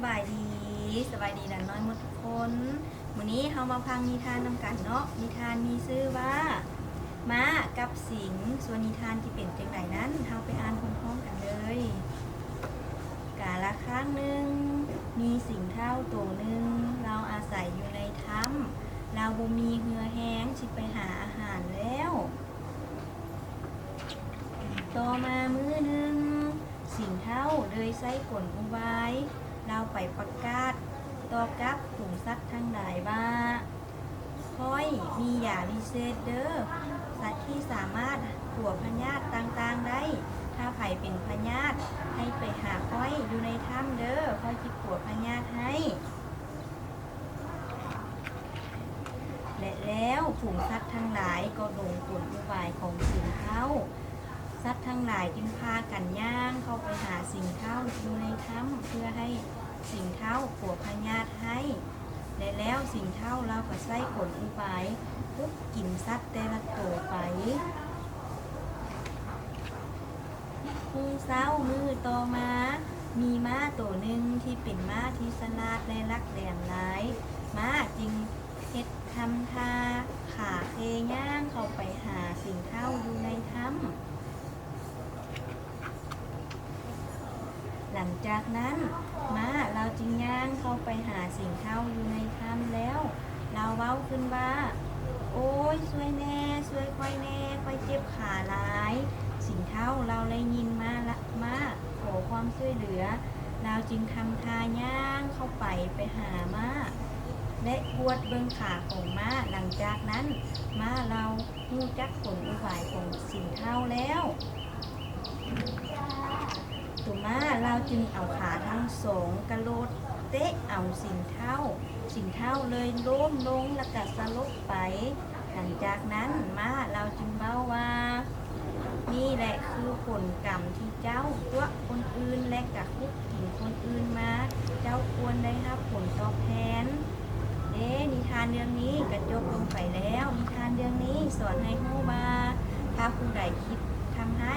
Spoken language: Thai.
บายดีสบายดีดังน้อยหมดทุกคนวันนี้เรามาฟังนิทานนำกันเนาะนิทานมีชื่อว่าม้ากับสิงส่วนนิทานที่เป็นจังไดนั้นเราไปอ่านพร้อมๆกันเลยกาละครั้งหนึ่งมีสิงเท่าตัวหนึ่งเราอาศัยอยู่ในถ้ำเราบ่มีเหือแห้งสิไปหาอาหารแล้วต่อมามื้อหนึ่งสิงเท่าเลยใส่กลอุบายเราไปประกาศต่อกับฝูงสัตว์ทั้งหลายว่าค่อยมียาวิเศษเด้อสัตว์ที่สามารถขัวพยาธิต่างๆได้ถ้าไผเป็นพยาธิให้ไปหาค่อยอยู่ในถ้ำเด้อค่อยจิขัวพยาธิให้และแล้วฝูงสัตว์ทั้งหลายก็ลงกลอุบายของสิงเท่าสัตว์ทั้งหลายจึงพากันย่างเข้าไปหาสิงเท่าอยู่ในถ้ำเพื่อให้สิงเท่าขัวพยาธิให้และแล้วสิงเท่าเราก็ใส่กลอุบายทุกกินสัตว์แต่ละตัวไปเช้ามือต่อมามีม้าตัวหนึ่งที่เป็นม้าที่ฉลาดและรักแหลมร้ายม้าจึงเฮ็ดทำท่าขาเคย่างเข้าไปหาสิงเท่าอยู่ในถ้ำหลังจากนั้นม้าเราจึงย่างเข้าไปหาสิงเท่าอยู่ในถ้ำแล้วเราเว้าขึ้นว่าโอ้ยช่วยแน่ช่วยค่อยแน่ค่อยเจ็บขาหลายสิงเท่าเราเลยยินมาขอความช่วยเหลือเราจึงทำท่าย่างเข้าไปหาม้าและบวดเบื้องขาของม้าหลังจากนั้นม้าเรารู้จักผลอุบายของสิงเท่าแล้วตุม้าเราจึงเอาขาทั้งสองกระโดดเตะเอาสิงเท่าเลยล้มลงแล้วก็สลบไปหลังจากนั้นม้าเราจึงเบ้าว่านี่แหละคือผลกรรมที่เจ้าตัวคนอื่นและกับคุกกินคนอื่นมาเจ้าควรได้รับผลตอบแทนนิทานเรื่องนี้ก็จบลงไปแล้วนิทานเรื่องนี้สอนให้รู้ว่าถ้าผู้ใดคิดทำให้